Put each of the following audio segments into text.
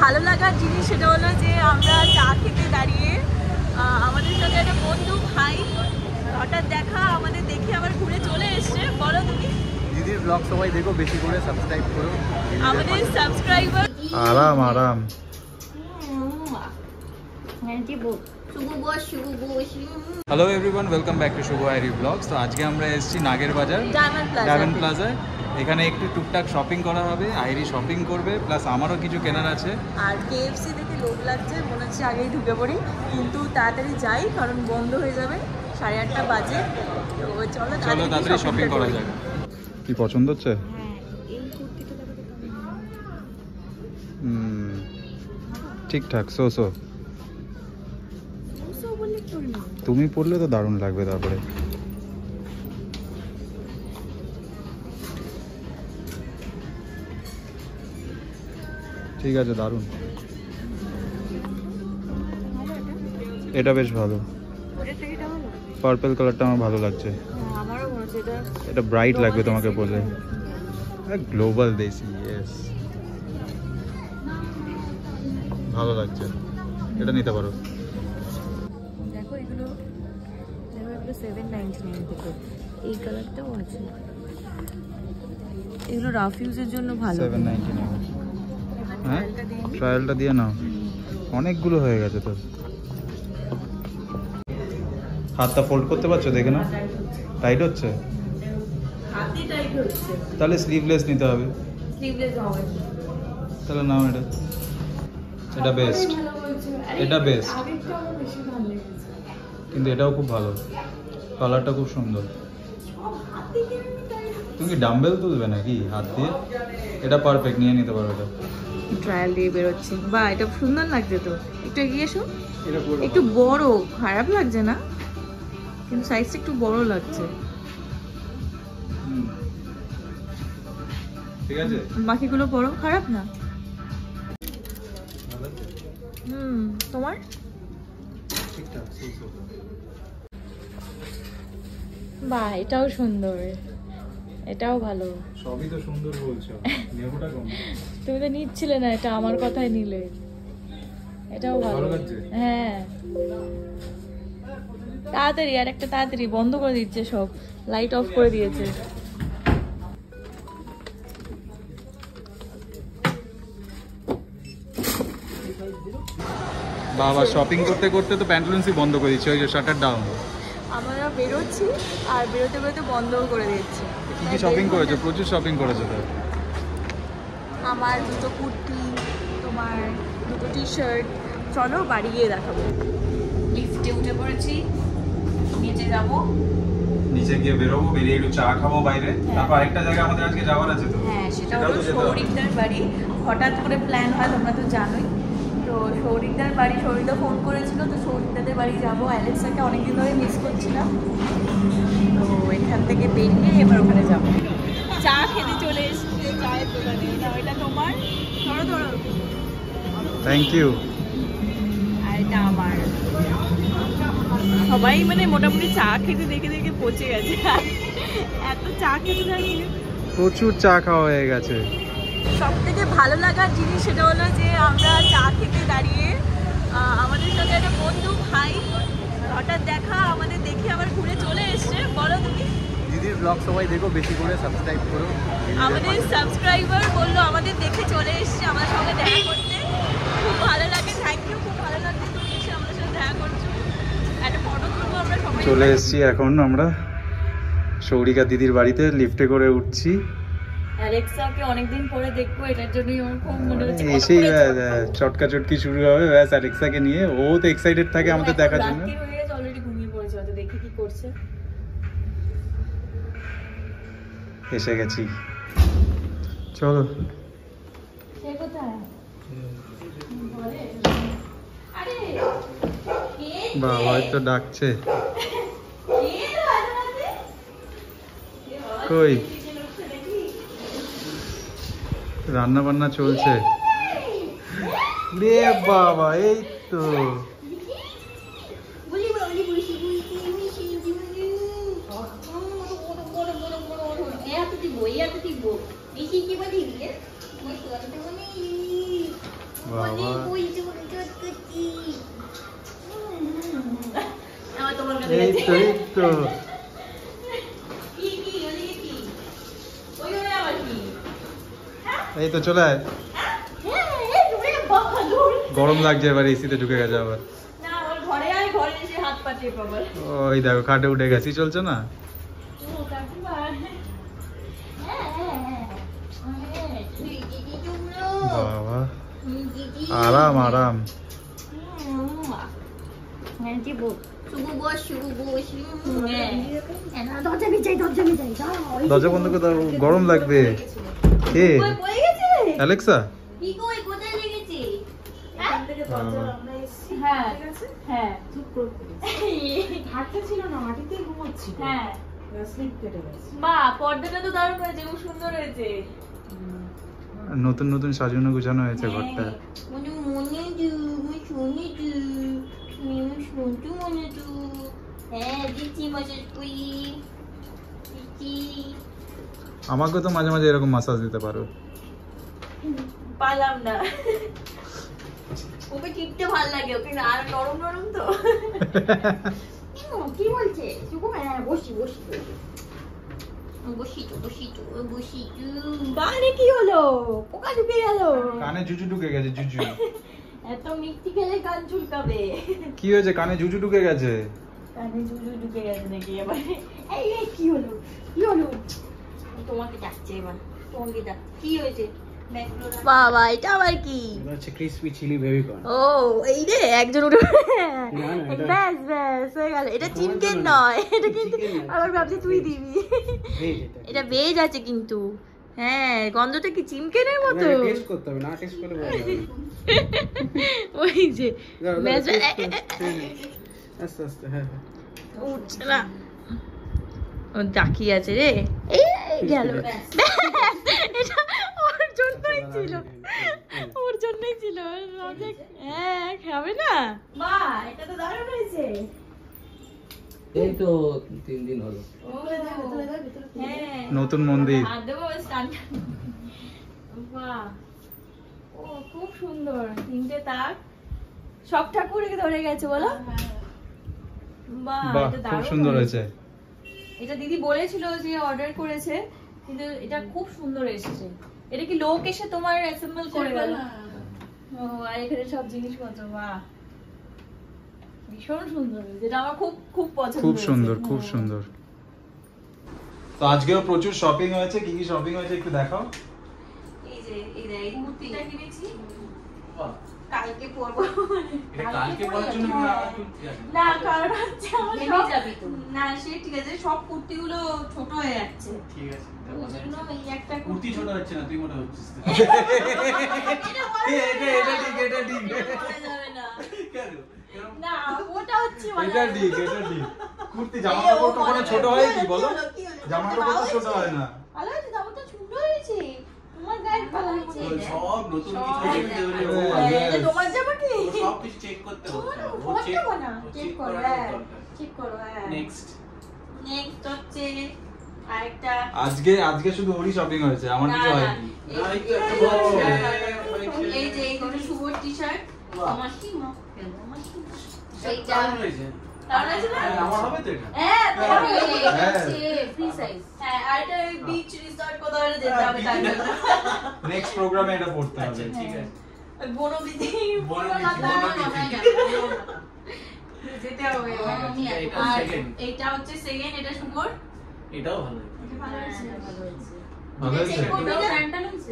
ভালো লাগার জিনিস সেটা হলো যে আমরা চা খেতে দাঁড়িয়ে আমাদের সাথে একটা বন্ধু ভাই হঠাৎ দেখা, আমাদের দেখে আবার ঘুরে চলে এসছে। বলো তুমি দিদির ব্লগ সবাই দেখো, বেশি করে সাবস্ক্রাইব করো আমাদের সাবস্ক্রাইবার। আরাম আরাম। Hello everyone, welcome back to শুভ আইরি ব্লগস। তো আজকে আমরা এসেছি নাগের বাজার ডায়মন্ড প্লাজায়। এখানে একটু টুকটাক শপিং করা হবে, আইরি শপিং করবে, প্লাস আমারও কিছু কেনার আছে। আর কেএফসি দেখে লোভ লাগছে, মনে হচ্ছে আগেই ঢুকে পড়ি, কিন্তু তাড়াতাড়ি যাই কারণ বন্ধ হয়ে যাবে, 8:30 বাজে। তো চলো তাড়াতাড়ি শপিং করা যাক। কি পছন্দ হচ্ছে? ঠিকঠাক সো তুমি পরলে তো দারুণ লাগবে। তারপরে ঠিক আছে, দারুণ। এটা বেশ ভালো, পার্পল কালারটা আমার ভালো লাগছে। এটা ব্রাইট লাগবে তোমাকে পরলে। গ্লোবাল দেশি, ইয়েস, ভালো লাগছে, এটা নিতে পারো। দেখো এগুলো 799 থেকে, এই কালারটাও আছে। এগুলো রাফ ইউজের জন্য ভালো। 799। হ্যাঁ, ট্রায়ালটা দিয়ে নাও। অনেকগুলো হয়ে গেছে তো। হাতটা ফোল্ড করতে পারছো? দেখে না, টাইট হচ্ছে। হাতই টাইট হচ্ছে। তাহলে স্লিভলেস নিতে হবে। স্লিভলেস হবে। তাহলে নাও এটা। এটা বেস্ট, এটা বেস্ট। কিন্তু এটাও খুব ভালো, কালারটা খুব সুন্দর। তুমি কি ডাম্বেল তুলবে নাকি হাত দিয়ে? এটা পারফেক্ট, নিয়ে নিতে পারো। এটা ট্রায়াল দিয়ে বেরোচ্ছে। বা এটা সুন্দর লাগছে তো। একটু এগিয়ে এসো। একটু বড়, খারাপ লাগছে না, কিন্তু সাইজটা একটু বড় লাগছে। ঠিক আছে, বাকিগুলো বড়, খারাপ না। তোমার ঠিকঠাক। বাহ, এটাও সুন্দর, এটাও ভালো। সবই তো সুন্দর বলছো, নেবোটা কম। তুমি তো নিচ্ছিলে না, এটা আমার কথাই নিলে। এটাও ভালো। হ্যাঁ, তাড়াতাড়ি, আর একটা তাড়াতাড়ি বন্ধ করে দিচ্ছে, সব লাইট অফ করে দিয়েছে। বাবা, শপিং করতে করতে তো প্যান্টলুন্সই বন্ধ করে দিচ্ছে, ওই যে শাটার ডাউন। আমরা বেরোচ্ছি আর বেরোতে বেরোতে বন্ধও করে দিচ্ছি। কি কি শপিং করেছো? প্রচুর শপিং করেছো তো। আমার দুটো কুর্তি, তোমার দুটো টি শার্ট। চলো বাড়ি গিয়ে দেখাবো। লিফটে উঠে পড়েছি, নিচে যাবো। নিচে গিয়ে বেরোবো, বেরিয়ে একটু চা খাবো বাইরে। তারপর আরেকটা জায়গা আমাদের আজকে যাওয়ার আছে তো। হ্যাঁ, সেটা হলো সৌরিকদার বাড়ি। হঠাৎ করে প্ল্যান হয়, তোমরা তো জানোই। তো সৌরিকদার বাড়ি, সৌরিকদা ফোন করেছিল, তো সৌরিকদাদের বাড়ি যাবো। অ্যালেক্সাকে অনেকদিন ধরে মিস করছিলাম, তো এখান থেকে বেরিয়ে এবার ওখানে যাবো। চা খেতে চলে এসেছি চায়ের দোকানে। এটা তোমার, ধরো ধরো। Thank you. আর এটা আমার। সবাই মানে মোটামুটি চা খেতে দেখে দেখে পচে গেছে, এত চা খেতে থাকি। প্রচুর চা খাওয়া হয়ে গেছে। সব থেকে ভালো লাগার জিনিস সেটা হলো যে আমরা চা খেতে দাঁড়িয়ে আমাদের সাথে একটা বন্ধু ভাই হঠাৎ দেখা, আমাদের দেখে আবার ঘুরে চলে এসছে। বলো তুমি দিদির ব্লগ সবাই দেখো, বেশি করে সাবস্ক্রাইব করো। আমাদের সাবস্ক্রাইবার বললো আমাদের দেখে চলে এসছে আমাদের সঙ্গে দেখা করতে। খুব ভালো লাগে, থ্যাংক ইউ। খুব ভালো লাগছে তুমি এসে আমাদের সাথে দেখা করছো। একটা ফটো তুলবো আমরা সবাই। চলে এসেছি এখন আমরা সৌরিকা দিদির বাড়িতে, লিফটে করে উঠছি। অ্যালেক্সাকে অনেকদিন পরে দেখবো, এটার জন্যই আমার খুব মনে হচ্ছে। এসেই চটকা চটকি শুরু হবে ব্যাস অ্যালেক্সাকে নিয়ে। ও তো এক্সাইটেড থাকে আমাদের দেখার জন্য। রাত্রি হয়ে গেছে, অলরেডি ঘুমিয়ে পড়েছে, হয়তো দেখি কি করছে। এসে গেছি, চলো। সে কোথায়? আরে বাবা তো ডাকছে। কই রান্না বান্না চলছে রে বাবা? এই তো বাবা আমার তোমার কাছে এই তো এই তো কি ওদিকে কি ওই ওই আবার কি এই তো চলে আয় গরম লাগছে এবার এসিতে ঢুকে গেছে আবার না ওর ঘরে আয় ঘরে এসে হাত পাঠিয়ে পাবো ওই দেখো খাটে উঠে গেছি চলছে না ও কাকিমা বাবা আরাম আরাম দরজা বন্ধ করে দাও গরম লাগবে কে অ্যালেক্সা পর্দাটা তো দারুণ হয়েছে, খুব সুন্দর হয়েছে। নতুন নতুন সাজানো গুছানো হয়েছে ঘরটা। আমাকে তো মাঝে মাঝে এরকম মাসাজ দিতে পারো। পারলাম না, ওকে টিপতে ভালো লাগে, ওকে আর নরম নরম তো। কি বলছে? বসি বসি বসি তো বসি তো বসি। কানে কি হলো? পোকা ঢুকে গেল কানে, জুজু ঢুকে গেছে জুজু। এত মিষ্টি খেলে কান চুলকাবে। কি হয়েছে? কানে জুজু ঢুকে গেছে। কানে জুজু ঢুকে গেছে নাকি এবার? এই এই কি হলো? কি হলো? তোমাকে ডাকছে এবার, তোমাকে ডাকছে। কি হয়েছে? বাবা এটা আবার কি? এটা হচ্ছে ক্রিসপি চিলি বেবি কর্ন। ও এই রে একজন উঠে ব্যাস ব্যাস হয়ে গেল। এটা চিকেন নয়, এটা কিন্তু আবার ভাবছি তুই দিবি। এটা ভেজ আছে কিন্তু। হ্যাঁ গন্ধটা কি চিকেনের মতো। টেস্ট করতে হবে, না টেস্ট করলে বলা যাবে। ওই যে ব্যাস আস্তে আস্তে। হ্যাঁ উঠছে না, ও তাকিয়ে আছে রে। এই গেল। এটা ওর জন্যই ছিল, ওর জন্যই ছিল। হ্যাঁ খাবে না মা? এটা তো দারুণ হয়েছে। এই তো 3 দিন হলো। হ্যাঁ নতুন মন্দির। আর দেবো স্টান্ট। বাহ, ও খুব সুন্দর। 3টে তাক, সব ঠাকুরকে ধরে গেছে বলো। বাহ বাহ এটা খুব দারুণ সুন্দর হয়েছে। এটা দিদি বলেছিল যে অর্ডার করেছে, কিন্তু এটা খুব সুন্দর এসেছে। এটা কি লোক এসে তোমার অ্যাসেম্বল করে গেল? ও আর এখানে সব জিনিসপত্র। বাহ ভীষণ সুন্দর, যেটা আমার খুব খুব পছন্দ। খুব সুন্দর, হয়েছে। খুব সুন্দর। তো আজকেও প্রচুর শপিং হয়েছে। কি কি শপিং হয়েছে একটু দেখাও। এই যে এই কুর্তিটা কিনেছি, বাহ, কালকে পরবো। এটা কালকে পরার জন্য আমি আমার কুর্তি আছে। না কারণ হচ্ছে আমার ভেঙে সব যাবি তো। না সে ঠিক আছে, সব কুর্তিগুলো ছোট হয়ে যাচ্ছে। ঠিক আছে। ওই জন্য এই একটা কুর্তি ছোট হচ্ছে না, তুই মোটা হচ্ছিস। এটা ঠিক, এটা ঠিক। বলা যাবে না। কেন? না ওটা হচ্ছে এটা ঠিক, এটা ঠিক। কুর্তি জামা কাপড় কখনো ছোট হয় কি বলো? জামা কাপড় তো ছোট হয় না। ভালো হয়েছে, জামাটা সুন্দর হয়েছে। তোমার গায়ে ভালো হয়েছে। সব নতুন কিছু দেখতে হলে ও এটা তোমার জামা কি? সব কিছু চেক করতে হবে। ও চেক করো না, চেক করো। হ্যাঁ চেক করো। হ্যাঁ নেক্সট নেক্সট হচ্ছে আরেকটা। আজকে শুধু ওরই শপিং হয়েছে, আমার কিছু না, না, হয়নি। এই যে এইগুলো শুভর টি-শার্ট। আমার কি মা? এইটা তাহলে আছে না? আমার হবে তো এটা? হ্যাঁ তোমার ফ্রি সাইজ। হ্যাঁ আর এটা বিচ রিসর্ট কোথাও যেতে হবে তাই জন্য। নেক্সট প্রোগ্রামে এটা পড়তে আচ্ছা হবে। ঠিক আছে। বনবিধি যেতে হবে। এটা আর second। এইটা হচ্ছে সেকেন্ড, এটা শুভর। এটাও ভালো। ভালো হয়েছে। ভালো হয়েছে।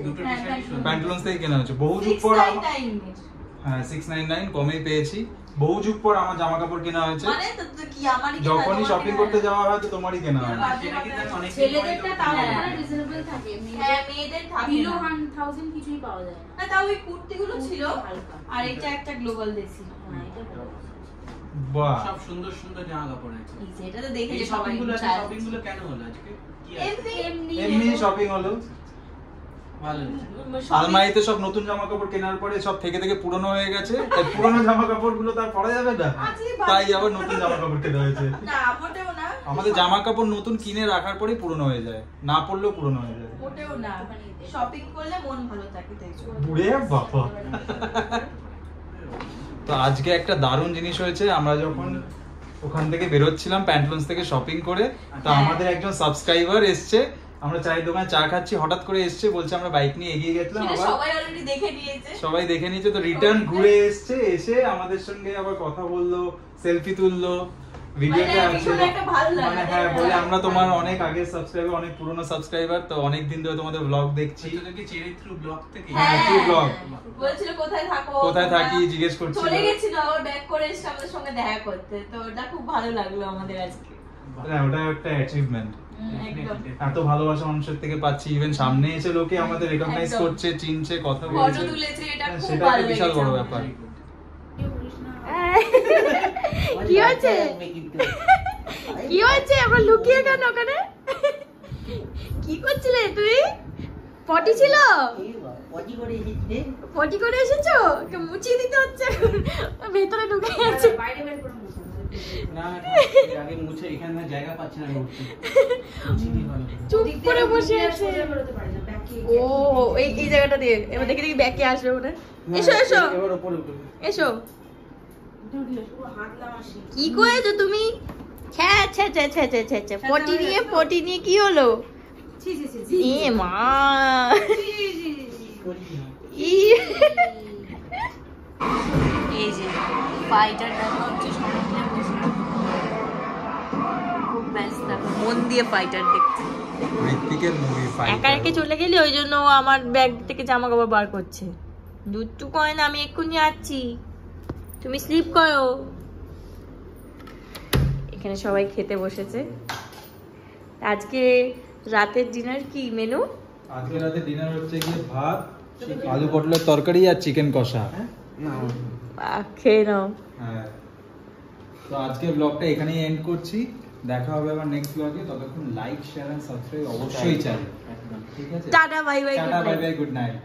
দুটো হ্যাঁ, টি-শার্ট সুন্দর। প্যান্টালুন্স থেকে কেনা হয়েছে বহু যুগ পর। 699 হ্যাঁ 699 কমেই পেয়েছি। বহু যুগ পর আমার জামা কাপড় কেনা হয়েছে। মানে তো কি আমারই কেনা, যখনই তোমার শপিং কেনা? করতে যাওয়া হয় তো তোমারই কেনা হয়। সেটা কিন্তু আমি অনেক ছেলেদেরটা তাও হ্যাঁ। ওখানে রিজনেবল থাকে। হ্যাঁ মেয়েদের থাকে বিলো না। 1000 কিছুই পাওয়া যায় না। না তাও ওই কুর্তিগুলো ছিল। হালকা। আর এটা একটা গ্লোবাল দেশি। হ্যাঁ এটা ভালো। বাহ সব সুন্দর সুন্দর জামা কাপড় আছে। এই যে এটা তো দেখেছি এই সবাই। শপিং গুলো শপিং গুলো কেন হলো আজকে? কি আছে? এমনি শপিং হলো। ভালো হয়েছে। আলমারিতে সব নতুন জামা কাপড় কেনার পরে সব থেকে থেকে পুরনো হয়ে গেছে। তাই পুরনো জামা কাপড় গুলো তার পরা যাবে না, তাই আবার নতুন জামা কাপড় কেনা হয়েছে। না মোটেও না। আমাদের জামা কাপড় নতুন কিনে রাখার পরেই পুরনো হয়ে যায়, না পরলেও পুরনো হয়ে যায়। মোটেও না, শপিং করলে মন ভালো থাকে তাই। বুড়ে বাবা। তো আজকে একটা দারুণ জিনিস হয়েছে, আমরা যখন ওখান থেকে বেরোচ্ছিলাম প্যান্টলুন্স থেকে শপিং করে, তো আমাদের একজন সাবস্ক্রাইবার এসছে, আমরা চায়ের দোকানে চা খাচ্ছি, হঠাৎ করে এসছে, বলছে আমরা বাইক নিয়ে এগিয়ে গেছিলাম, আবার সবাই অলরেডি দেখে নিয়েছে, সবাই দেখে নিয়েছে, তো রিটার্ন ঘুরে এসছে, এসে আমাদের সঙ্গে আবার কথা বললো, সেলফি তুললো, ভিডিওতে আছে মানে হ্যাঁ বলে আমরা তোমার অনেক আগের সাবস্ক্রাইবার, অনেক পুরনো সাবস্ক্রাইবার, তো অনেক দিন ধরে তোমাদের ব্লগ দেখছি। এটা কি চেরি থ্রু ব্লগ থেকে? হ্যাঁ থ্রু ব্লগ। বলছিল কোথায় থাকো, কোথায় থাকি জিজ্ঞেস করছিল, চলে গেছিল, আবার ব্যাক করে এসে আমাদের সঙ্গে দেখা করতে, তো ওটা খুব ভালো লাগলো আমাদের আজকে। হ্যাঁ ওটা একটা অ্যাচিভমেন্ট, একদম এত ভালোবাসা মানুষের থেকে পাচ্ছি, ইভেন সামনে এসে লোকে আমাদের রেকগনাইজ করছে, চিনছে, কথা ফটো বলছে, তুলেছে, এটা খুব সেটা ভালো একটা বিশাল লেগেছে বড় আমাদের। ব্যাপার। কি হয়েছে কি হয়েছে আমরা লুকিয়ে কেন ওখানে? কি করছিলে তুই? পটি ছিল, পটি করে এসেছো, মুছিয়ে দিতে হচ্ছে, ভেতরে ঢুকে গেছে। বাইরে বের করে মুছে না আগে মুছে, এখানে জায়গা পাচ্ছি না উঠতে। চুপ করে বসে আছে। বেরোতে পারে না ব্যাকে। ও এই জায়গাটা দিয়ে এবার দেখি দেখি ব্যাকে আসবে ওটা। এসো এসো এবার উপরে উঠে এসো। হাত লাগাসি। কি করেছো তুমি? ছ্যা ছ্যা ছ্যা ছ্যা ছ্যা ছ্যা ছ্যা। পটি নিয়ে কি হলো? ছি ছি ছি ছি। এ মা ই এই যে ফাইটার দেখা হচ্ছে সমুদ্রে বসে, খুব ব্যস্ত, মন দিয়ে ফাইটার দেখছে। ঋত্বিকের মুভি একা একা চলে গেলি, ওই জন্য ও আমার ব্যাগ থেকে জামা কাপড় বার করছে। দুটু কয় না, আমি এক্ষুনি আসছি, তুমি স্লিপ করো। এখানে সবাই খেতে বসেছে। আজকে রাতের ডিনার কি মেনু? আজকে রাতে ডিনার হচ্ছে গিয়ে ভাত, আলু পটলের তরকারি আর চিকেন কষা। খেয়ে নাও। হ্যাঁ, তো আজকে ব্লগটা এখানেই এন্ড করছি, দেখা হবে আবার নেক্সট ব্লগে, ততক্ষণ লাইক শেয়ার এন্ড সাবস্ক্রাইব অবশ্যই চাই। ঠিক আছে, tata bye bye tata bye bye, good night.